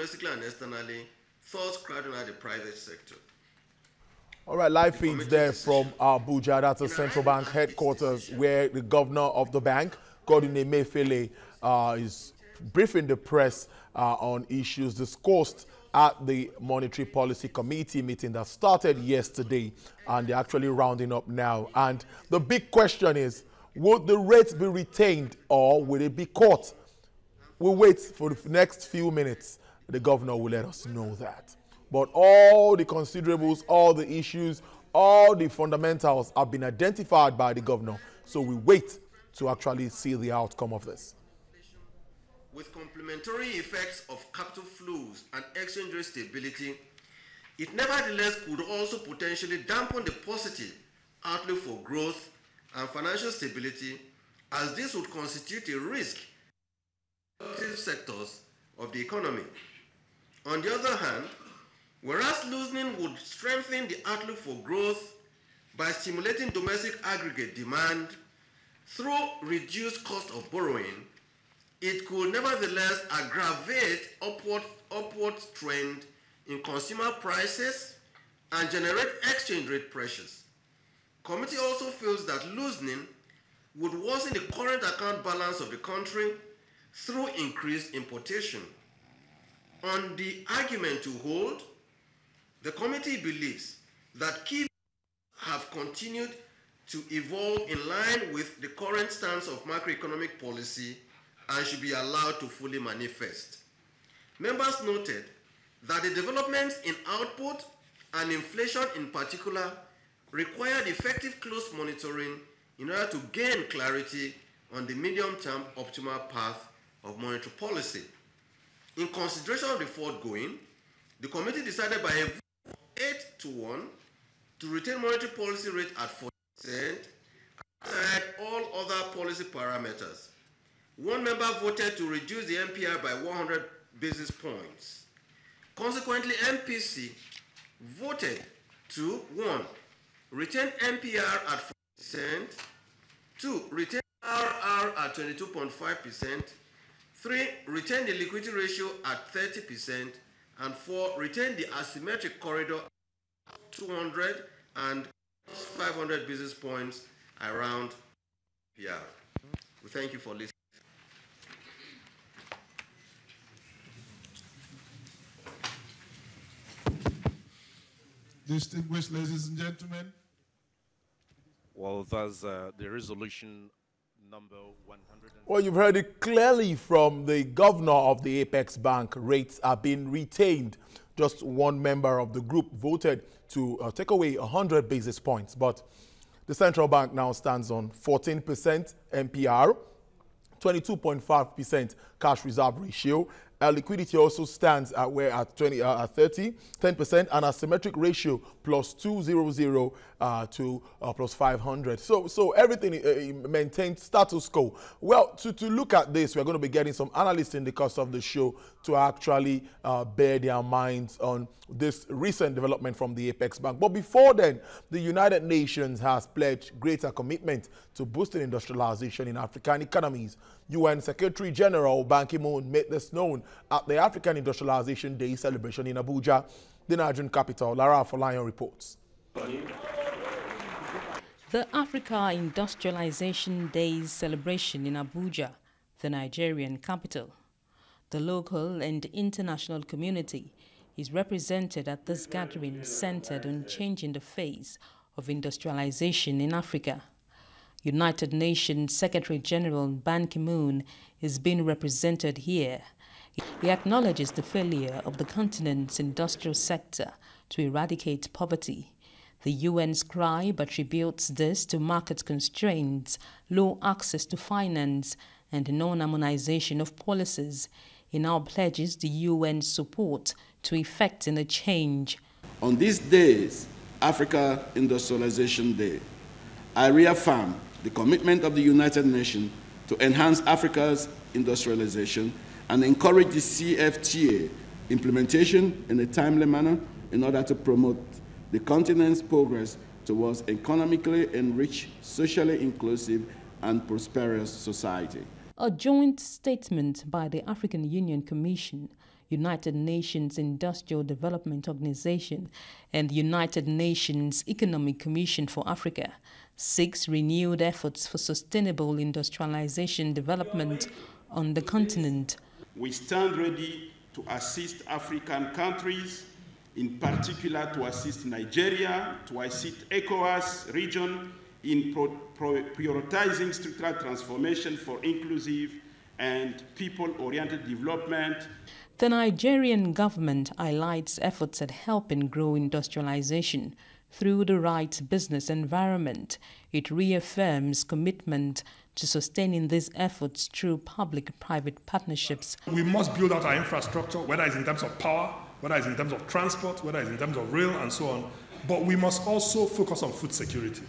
domestically and externally, thus crowding out the private sector. All right, live feeds there from Abuja. That's the central bank headquarters, where the governor of the bank, Godwin Emefiele, is briefing the press on issues discussed at the Monetary Policy Committee meeting that started yesterday, and they're actually rounding up now. And the big question is, would the rates be retained or will it be cut? We'll wait for the next few minutes. The governor will let us know that. But all the considerables, all the issues, all the fundamentals have been identified by the governor. So we wait to actually see the outcome of this. With complementary effects of capital flows and exchange rate stability, it nevertheless could also potentially dampen the positive outlook for growth and financial stability, as this would constitute a risk in sectors of the economy. On the other hand, whereas loosening would strengthen the outlook for growth by stimulating domestic aggregate demand through reduced cost of borrowing, it could nevertheless aggravate upward trend in consumer prices and generate exchange rate pressures. Committee also feels that loosening would worsen the current account balance of the country through increased importation. On the argument to hold, the committee believes that key have continued to evolve in line with the current stance of macroeconomic policy and should be allowed to fully manifest. Members noted that the developments in output and inflation in particular required effective close monitoring in order to gain clarity on the medium-term optimal path of monetary policy. In consideration of the foregoing, the committee decided by a vote of 8-1 to retain monetary policy rate at 4% and all other policy parameters. One member voted to reduce the MPR by 100 basis points. Consequently, MPC voted to 1. Retain MPR at 4%, 2. Retain RR at 22.5%, 3. Retain the liquidity ratio at 30%, and 4. Retain the asymmetric corridor at 200 and 500 basis points around PR. We thank you for listening. Distinguished ladies and gentlemen. Well, that's the resolution number 100. Well, you've heard it clearly from the governor of the Apex Bank. Rates are being retained. Just one member of the group voted to take away 100 basis points. But the central bank now stands on 14% MPR, 22.5% cash reserve ratio. Liquidity also stands at 30, 10%, and a symmetric ratio plus 200 to plus 500. So everything maintained status quo. Well, to look at this, we're going to be getting some analysts in the course of the show to actually bear their minds on this recent development from the Apex Bank. But before then, the United Nations has pledged greater commitment to boosting industrialization in African economies. UN Secretary General Ban Ki-moon made this known at the African Industrialization Day celebration in Abuja, the Nigerian capital. Lara Afolayan reports. The Africa Industrialization Day celebration in Abuja, the Nigerian capital. The local and international community is represented at this gathering centered on changing the face of industrialization in Africa. United Nations Secretary General Ban Ki-moon is being represented here. He acknowledges the failure of the continent's industrial sector to eradicate poverty. The UN's cry attributes this to market constraints, low access to finance, and non-harmonization of policies. He now pledges the UN's support to effecting a change. On these days, Africa Industrialization Day, I reaffirm the commitment of the United Nations to enhance Africa's industrialization and encourage the CFTA implementation in a timely manner in order to promote the continent's progress towards economically enriched, socially inclusive, and prosperous society. A joint statement by the African Union Commission, United Nations Industrial Development Organization, and the United Nations Economic Commission for Africa seeks renewed efforts for sustainable industrialization development on the continent. We stand ready to assist African countries, in particular to assist Nigeria, to assist ECOWAS region in prioritizing structural transformation for inclusive and people-oriented development. The Nigerian government highlights efforts at helping grow industrialization through the right business environment. It reaffirms commitment to sustaining these efforts through public-private partnerships. We must build out our infrastructure, whether it's in terms of power, whether it's in terms of transport, whether it's in terms of rail and so on. But we must also focus on food security,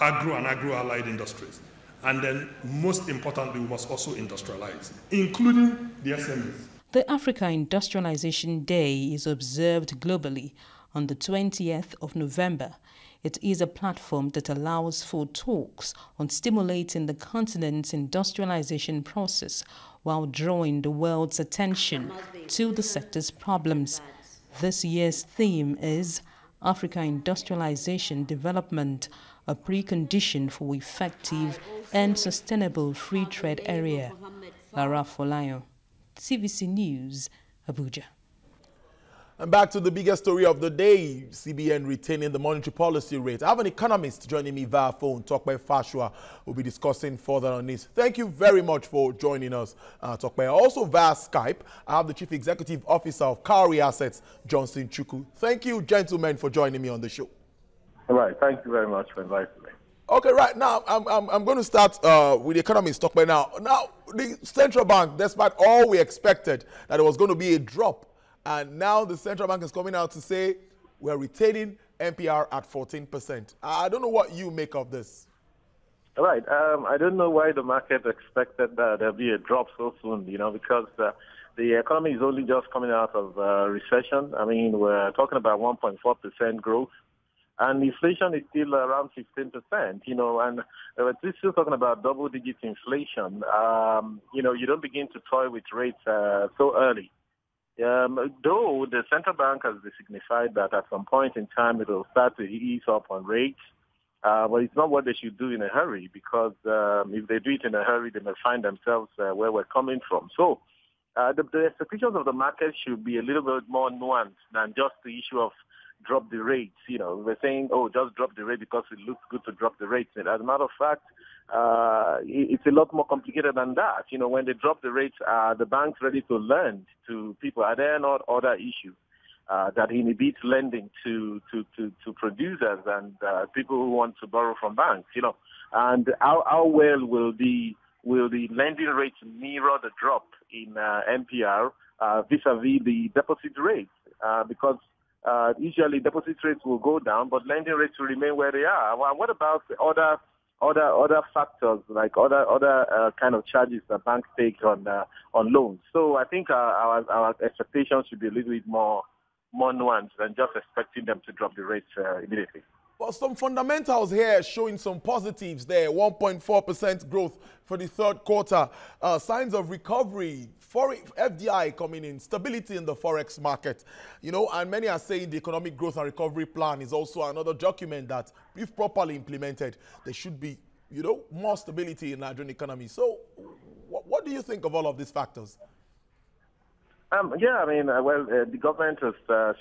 agro and agro-allied industries. And then, most importantly, we must also industrialize, including the SMEs. The Africa Industrialization Day is observed globally on the 20th of November. It is a platform that allows for talks on stimulating the continent's industrialization process while drawing the world's attention to the sector's problems. This year's theme is Africa Industrialization Development, a precondition for effective and sustainable free trade area. Lara Folayo, CVC News, Abuja. And back to the biggest story of the day, CBN retaining the monetary policy rate. I have an economist joining me via phone, Tokpe Fashua. We'll be discussing further on this. Thank you very much for joining us, Tokpe. Also via Skype, I have the Chief Executive Officer of Cowrie Assets, Johnson Chukwu. Thank you, gentlemen, for joining me on the show. All right. Thank you very much for inviting me. Okay, right now, I'm going to start with the economist, Tokpe now. Now, the central bank, despite all we expected, that there was going to be a drop, and now the central bank is coming out to say we're retaining MPR at 14%. I don't know what you make of this. All right. I don't know why the market expected that there'll be a drop so soon, because the economy is only just coming out of recession. I mean, we're talking about 1.4% growth. And inflation is still around 15%, and we're still talking about double-digit inflation. You don't begin to toy with rates so early. Though the central bank has signified that at some point in time it will start to ease up on rates, but it's not what they should do in a hurry, because if they do it in a hurry, they may find themselves where we're coming from. So the expectations of the market should be a little bit more nuanced than just the issue of drop the rates. We're saying, just drop the rate because it looks good to drop the rates. As a matter of fact, it's a lot more complicated than that. When they drop the rates, are the banks ready to lend to people? Are there not other issues that inhibit lending to producers and people who want to borrow from banks? And how well will the lending rates mirror the drop in MPR vis-a-vis the deposit rates? Because usually deposit rates will go down, but lending rates will remain where they are. Well, what about the other factors, like other kind of charges that banks take on loans? So I think our expectations should be a little bit more nuanced than just expecting them to drop the rates immediately. Well, some fundamentals here showing some positives there. 1.4% growth for the third quarter. Signs of recovery, foreign FDI coming in, stability in the forex market. And many are saying the economic growth and recovery plan is also another document that, if properly implemented, there should be, more stability in the Nigerian economy. So what do you think of all of these factors? The government is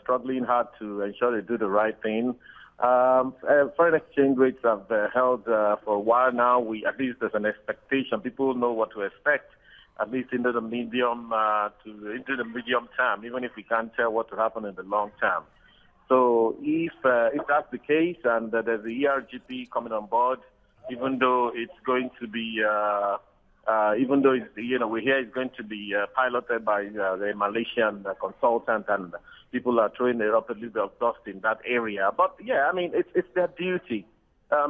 struggling hard to ensure they do the right thing. Foreign exchange rates have held for a while now. At least there's an expectation. People know what to expect, at least into the medium term, even if we can't tell what will happen in the long term. So if that's the case, and there's the ERGP coming on board, even though it's going to be we hear it's going to be piloted by the Malaysian consultant, and people are throwing up a little bit of dust in that area. But it's their duty.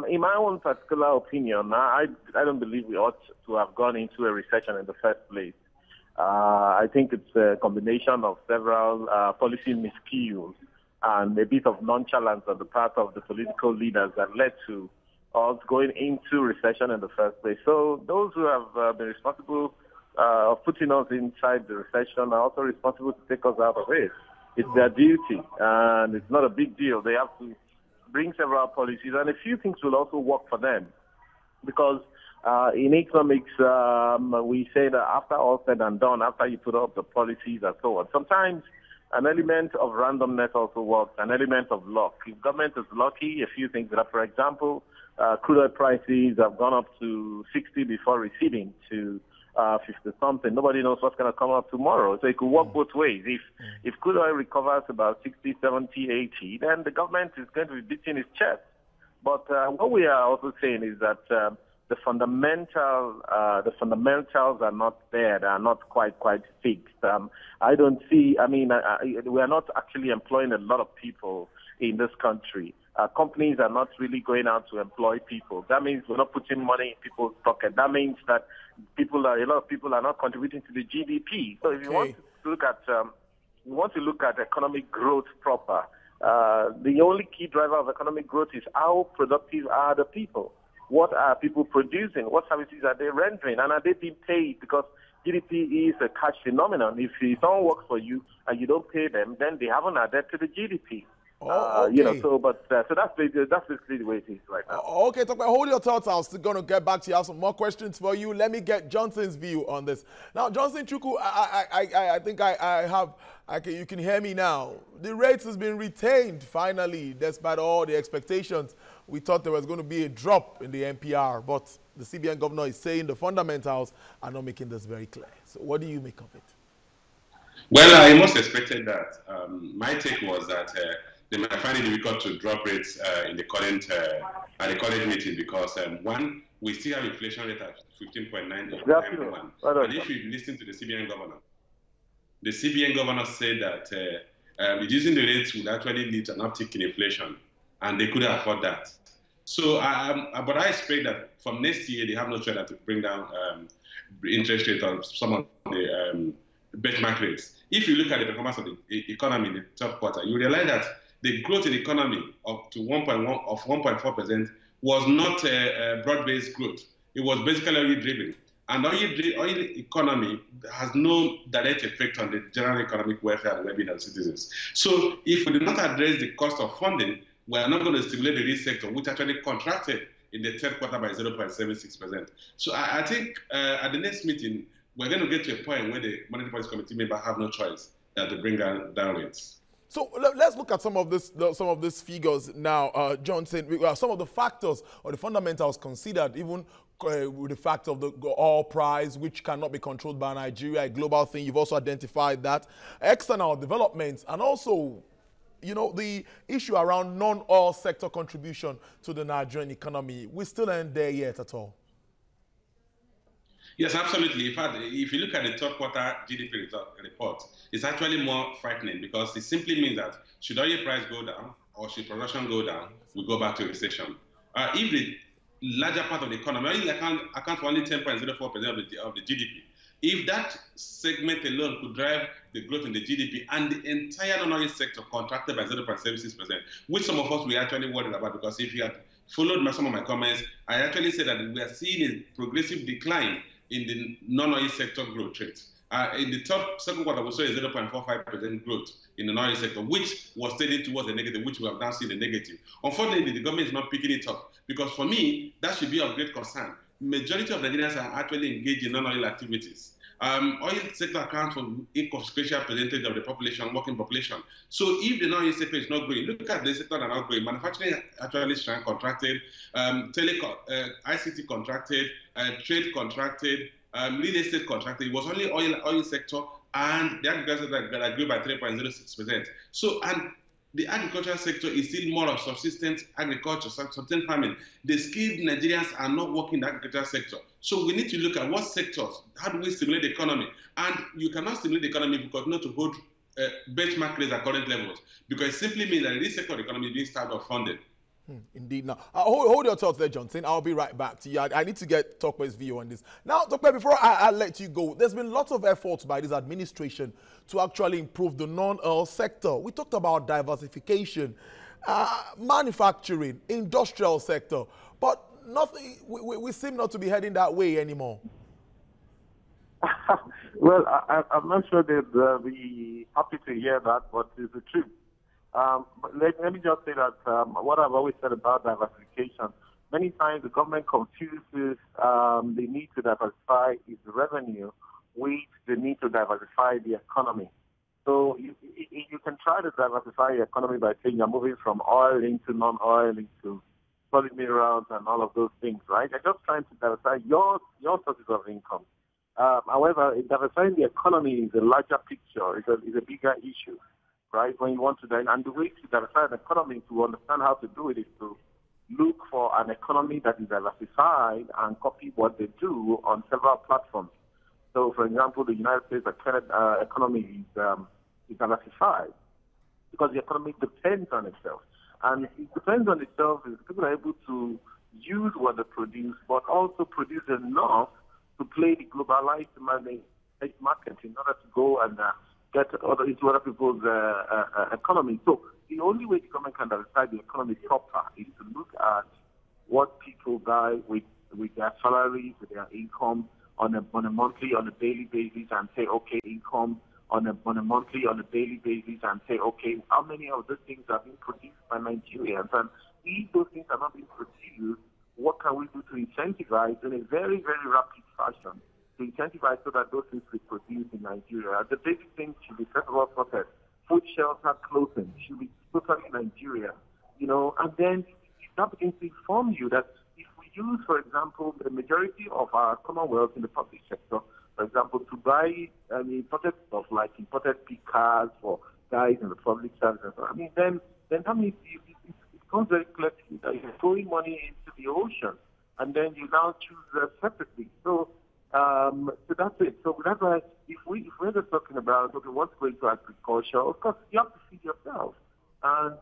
In my own particular opinion, I don't believe we ought to have gone into a recession in the first place. I think it's a combination of several policy miscues and a bit of nonchalance on the part of the political leaders that led to us going into recession in the first place. So those who have been responsible of putting us inside the recession are also responsible to take us out of it. It's their duty, and it's not a big deal. They have to bring several policies, and a few things will also work for them. Because in economics, we say that after all said and done, after you put up the policies and so on, sometimes an element of randomness also works, an element of luck. If government is lucky, a few things that, for example, crude oil prices have gone up to 60 before receding to 50-something. Nobody knows what's going to come up tomorrow. So it could work both ways. If crude oil recovers about 60, 70, 80, then the government is going to be beating its chest. But what we are also saying is that the fundamentals are not there. They are not quite fixed. I don't see, we are not actually employing a lot of people in this country. Companies are not really going out to employ people. That means we're not putting money in people's pocket. That means that a lot of people are not contributing to the GDP. So if you want to look at economic growth proper, the only key driver of economic growth is how productive are the people. What are people producing? What services are they rendering? And are they being paid? Because GDP is a cash phenomenon. If someone works for you and you don't pay them, then they haven't added to the GDP. Okay. So that's basically the way it is right now. Okay, Tokwe, hold your thoughts. I'm still going to get back to you. I have some more questions for you. Let me get Johnson's view on this. Now, Johnson Chukwu, I think you can hear me now. The rates has been retained finally, despite all the expectations. We thought there was going to be a drop in the NPR, but the CBN governor is saying the fundamentals are not making this very clear. So what do you make of it? Well, I most expected that. My take was that they might find it difficult to drop rates in the current at the college meeting because one, we still have inflation rate at 15.9%. And if you listen to the CBN governor said that reducing the rates would actually lead to an uptick in inflation, and they couldn't afford that. So, but I expect that from next year they have no choice to bring down interest rate on some of the benchmark rates. If you look at the performance of the economy in the third quarter, you realize that the growth in the economy up to 1.4% was not broad-based growth. It was basically oil-driven. And oil economy has no direct effect on the general economic welfare and well-being of citizens. So if we do not address the cost of funding, we are not going to stimulate the real sector, which actually contracted in the third quarter by 0.76%. So I think at the next meeting, we're going to get to a point where the Monetary Policy Committee members have no choice than to bring down rates. So let's look at some of these figures now, Johnson. Some of the factors or the fundamentals considered, even with the fact of the oil price, which cannot be controlled by Nigeria, a global thing. You've also identified that. External developments and also, the issue around non-oil sector contribution to the Nigerian economy. We still aren't there yet at all. Yes, absolutely. In fact, if you look at the third quarter GDP report, it's actually more frightening because it simply means that should oil price go down or should production go down, we go back to recession. If the larger part of the economy only account for only 10.04% of the GDP, if that segment alone could drive the growth in the GDP and the entire non-oil sector contracted by 0.76%, which some of us were actually worried about, because if you had followed some of my comments, I actually said that we are seeing a progressive decline in the non-oil sector growth rate. In the second quarter, we saw a 0.45% growth in the non-oil sector, which was tending towards the negative, which we have now seen the negative. Unfortunately, the government is not picking it up, because for me, that should be of great concern. Majority of Nigerians are actually engaged in non-oil activities. Oil sector accounts for inconsequential percentage of the population, working population. So if the non-oil sector is not growing, look at the sector that are not growing. Manufacturing actually contracted, ICT contracted, trade contracted, real estate contracted. It was only oil sector and the agriculture sector that grew by 3.06%. So, and the agricultural sector is still more of subsistence agriculture, subsistence farming. The skilled Nigerians are not working in the agricultural sector. So we need to look at what sectors, how do we stimulate the economy? And you cannot stimulate the economy because not to hold benchmark rates at current levels, because it simply means that this sector of the economy is being starved of funding. Indeed. Now, hold your thoughts there, Johnson. I'll be right back to you. I need to get Tokwe's view on this. Now, Tokwe, before I let you go, there's been lots of efforts by this administration to actually improve the non-oil sector. We talked about diversification, manufacturing, industrial sector, but nothing. We seem not to be heading that way anymore. Well, I'm not sure they'd be happy to hear that, but it's the truth. But let me just say that what I've always said about diversification, many times the government confuses the need to diversify its revenue with the need to diversify the economy. So you can try to diversify the economy by saying you're moving from oil into non-oil, into solid minerals and all of those things, right? You're just trying to diversify your sources of income. However, diversifying the economy is a larger picture, is a bigger issue, right? When you want to, and the way to diversify an economy, to understand how to do it, is to look for an economy that is diversified and copy what they do on several platforms. So, for example, the United States economy is diversified because the economy depends on itself. And it depends on itself is people are able to use what they produce, but also produce enough to play the globalized market in order to go and get into other people's economy. So the only way the government can diversify the economy proper is to look at what people buy with their salaries, with their income on a monthly, on a daily basis, and say, okay, income on a monthly, on a daily basis, and say, okay, how many of those things are being produced by Nigerians? And if those things are not being produced, what can we do to incentivize in a very, very rapid fashion to incentivize so that those things be produced in Nigeria? The basic things should be, first of all, processed. Food, shelter, clothing should be totally Nigeria, and then that begins to inform you that if we use, for example, the majority of our commonwealth in the public sector, for example, to buy imported stuff like imported cars for guys in the public service, then that means it becomes very clear to you that you're throwing money into the ocean, and then you now choose separately. So that's it. So that's why if we're just talking about, okay, what's going to agriculture, of course, you have to feed yourself. And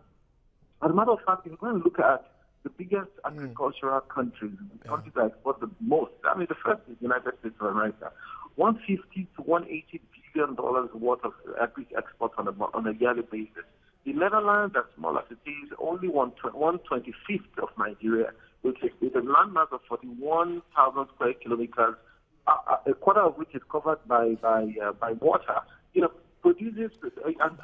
as a matter of fact, if we're going to look at the biggest agricultural countries, countries that export the most, the first is the United States of America. $150 to $180 billion worth of agri exports on a yearly basis. The Netherlands, as small as it is, only 1/25th of Nigeria, with a landmass of 41,000 square kilometers, a quarter of which is covered by water. Produces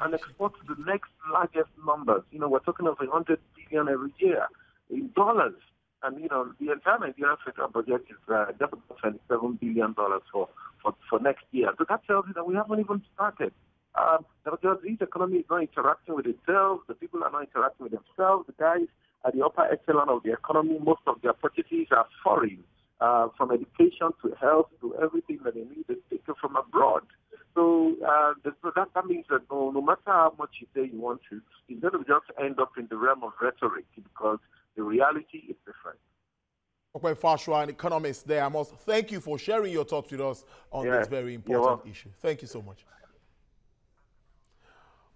and exports the next largest numbers. We're talking of 100 billion every year in dollars. And, the entire Nigerian federal budget is just about $27 billion for next year. So that tells you that we haven't even started. Because each economy is not interacting with itself. The people are not interacting with themselves. The guys at the upper echelon of the economy, most of their purchases are foreign, from education to health to everything that they need. They take it from abroad. So that means that no matter how much you say you want to, it's going to just end up in the realm of rhetoric because the reality is different. Okay, Fashua, an economist there. I must thank you for sharing your thoughts with us on this very important issue. Thank you so much.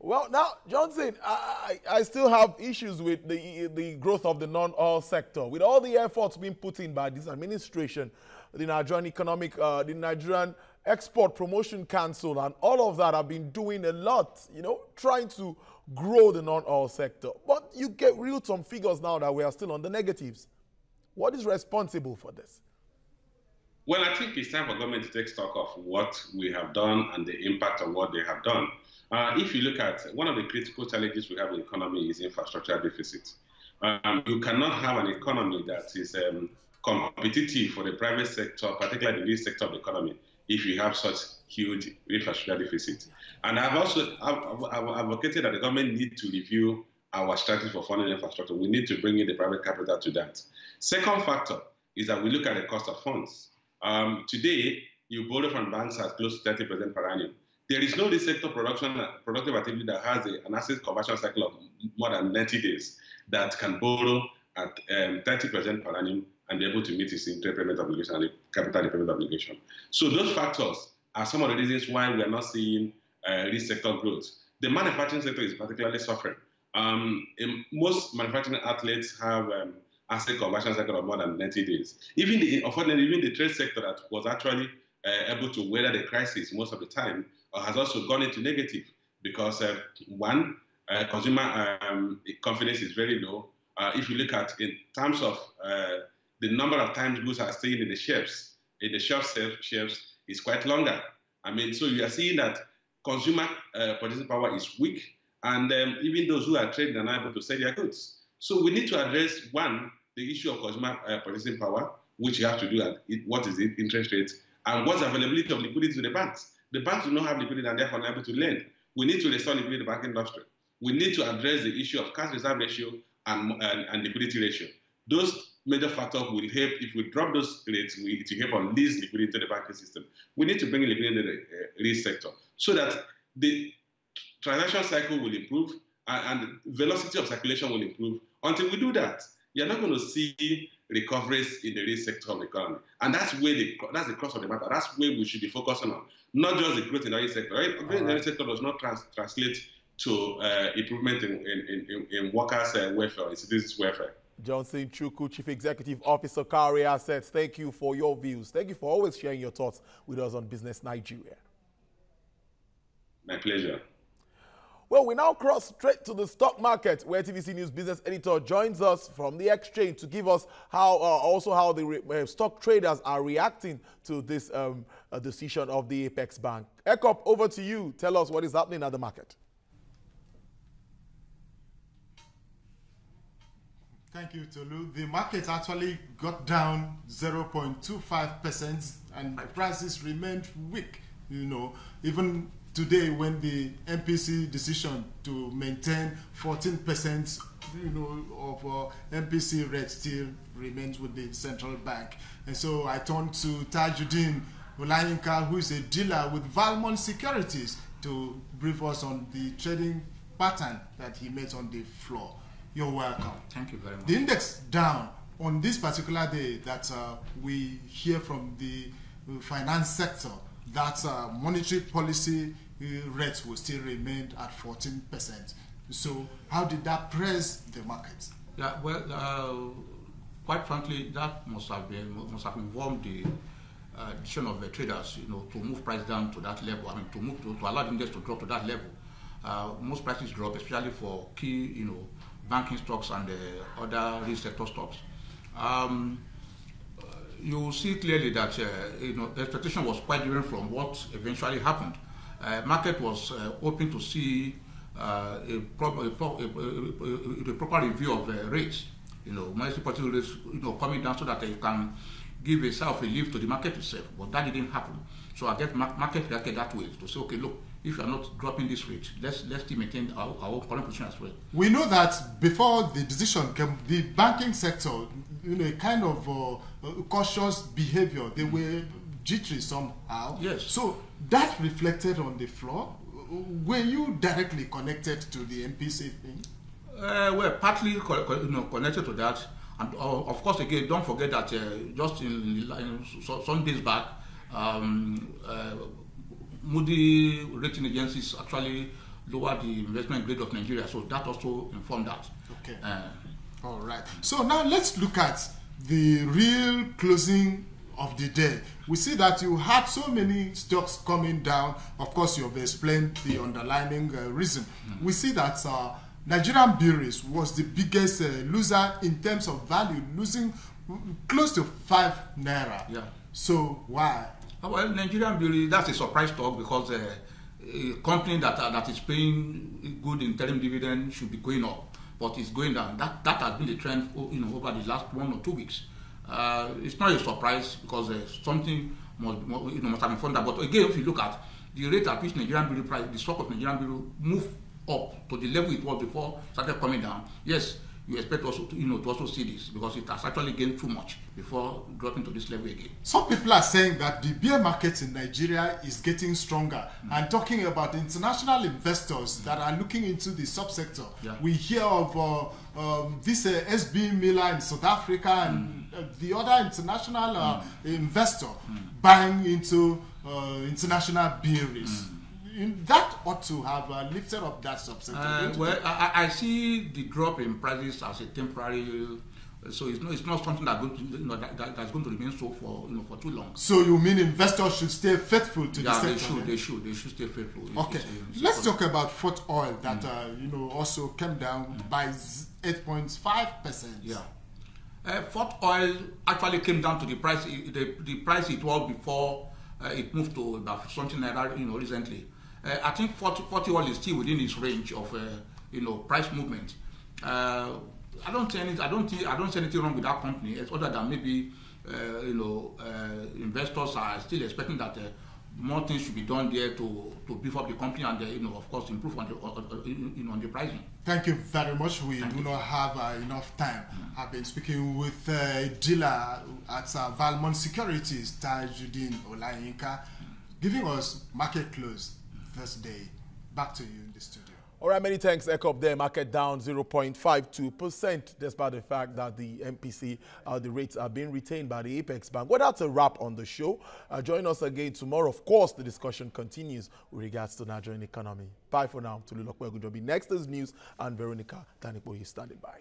Well, now, Johnson, I still have issues with the growth of the non-oil sector. With all the efforts being put in by this administration, the Nigerian Export Promotion Council and all of that have been doing a lot, trying to grow the non-oil sector. But you get some figures now that we are still on the negatives. What is responsible for this? Well, I think it's time for government to take stock of what we have done and the impact of what they have done. If you look at one of the critical challenges we have in the economy is infrastructure deficit. You cannot have an economy that is competitive for the private sector, particularly in this sector of the economy, if you have such huge infrastructure deficit. And I've also advocated that the government need to review our strategy for funding infrastructure. We need to bring in the private capital to that. Second factor is that we look at the cost of funds. Today, you borrow from banks at close to 30% per annum. There is no sector productive activity that has an asset conversion cycle of more than 90 days that can borrow at 30% per annum and be able to meet its interest payment obligation and capital repayment obligation. So those factors are some of the reasons why we are not seeing this sector growth. The manufacturing sector is particularly suffering. Most manufacturing outlets have asset conversion cycle of more than 90 days. Unfortunately, even the trade sector that was actually able to weather the crisis most of the time has also gone into negative because, one, consumer confidence is very low. If you look at in terms of the number of times goods are staying in the shelves, is quite longer. I mean, so you are seeing that consumer purchasing power is weak, and even those who are trading are not able to sell their goods. So we need to address, one, the issue of consumer purchasing power, which you have to do at what is the interest rate, and what's the availability of liquidity to the banks. The banks do not have liquidity and therefore not able to lend. We need to restore liquidity in the banking industry. We need to address the issue of cash reserve ratio and liquidity ratio. Those major factors will help. If we drop those rates, it will help unleash liquidity into the banking system. We need to bring in liquidity into the real sector so that the transaction cycle will improve and the velocity of circulation will improve. Until we do that, you're not going to see recoveries in the real sector of the economy. And that's the crux of the matter. That's where we should be focusing on, not just the growth in the real sector. Right? Growth in the real sector does not translate to improvement in workers' welfare, in citizens' welfare. Johnson Chukwu, Chief Executive Officer, Cowry Assets, thank you for your views. Thank you for always sharing your thoughts with us on Business Nigeria. My pleasure. Well, we now cross straight to the stock market, where TVC News business editor joins us from the exchange to give us how the stock traders are reacting to this decision of the Apex Bank. Ekop, over to you. Tell us what is happening at the market. Thank you, Tolu. The market actually got down 0.25% and prices remained weak, even today when the MPC decision to maintain 14% of MPC rate still remains with the central bank. And so I turn to Tajuddin Olayinka, who is a dealer with Valmont Securities, to brief us on the trading pattern that he made on the floor. You're welcome. Thank you very much. The index down on this particular day that we hear from the finance sector that monetary policy rates will still remain at 14%. So how did that press the market? Yeah, well, quite frankly, that must have involved the decision of the traders, to move price down to that level. I mean, to allow the index to drop to that level. Most prices drop, especially for key, banking stocks and other real sector stocks. You see clearly that the expectation was quite different from what eventually happened. Market was hoping to see a proper review of rates, monetary policy rates, coming down so that they can give a self relief to the market itself. But that didn't happen. So I guess market reacted that way to say, okay, look, if you are not dropping this rate, let's still maintain our current position as well. We know that before the decision came, the banking sector, a kind of cautious behavior. They were jittery somehow. Yes. So that reflected on the floor. Were you directly connected to the MPC thing? Well, partly connected to that. And of course, again, don't forget that just in some days back, Moody rating agencies actually lowered the investment grade of Nigeria, so that also informed that. Okay. All right. So now let's look at the real closing of the day. We see that you had so many stocks coming down. Of course, you have explained the underlying reason. We see that Nigerian breweries was the biggest loser in terms of value, losing close to 5 naira. Yeah. So why? Well, Nigerian brewery, that's a surprise stock because a company that is paying good interim dividend should be going up, but it's going down. That has been the trend, over the last 1 or 2 weeks. It's not a surprise because something must have informed that. But again, if you look at the rate at which Nigerian brewery price, the stock of Nigerian brewery moved up to the level it was before started coming down. Yes, you expect also to also see this because it has actually gained too much before dropping to this level again. Some people are saying that the beer market in Nigeria is getting stronger and talking about international investors that are looking into the subsector. Yeah. We hear of this SB Miller in South Africa and the other international investor buying into international breweries. That ought to have lifted up that subsector. Well, I see the drop in prices as a temporary, so it's not something that's going to that's going to remain so for too long. So you mean investors should stay faithful to the sector? They should stay faithful. Okay, let's talk about Fort Oil that also came down by 8.5%. Yeah, Fort Oil actually came down to the price it was before it moved to about something like that, recently. I think 40 oil is still within its range of, price movement. I don't see anything wrong with that company, other than maybe, investors are still expecting that more things should be done there to beef up the company and, of course, improve on the pricing. Thank you very much. We do not have enough time. I've been speaking with a dealer at Valmont Securities, Tajuddin Olayinka, giving us market close this day. Back to you in the studio. All right, many thanks, Ekop there. Market down 0.52%, despite the fact that the MPC, the rates are being retained by the Apex Bank. Well, that's a wrap on the show. Join us again tomorrow. Of course, the discussion continues with regards to Nigerian economy. Bye for now. Tulu Lokwe Gujobi. Next is news, and Veronica Tanikbo is standing by.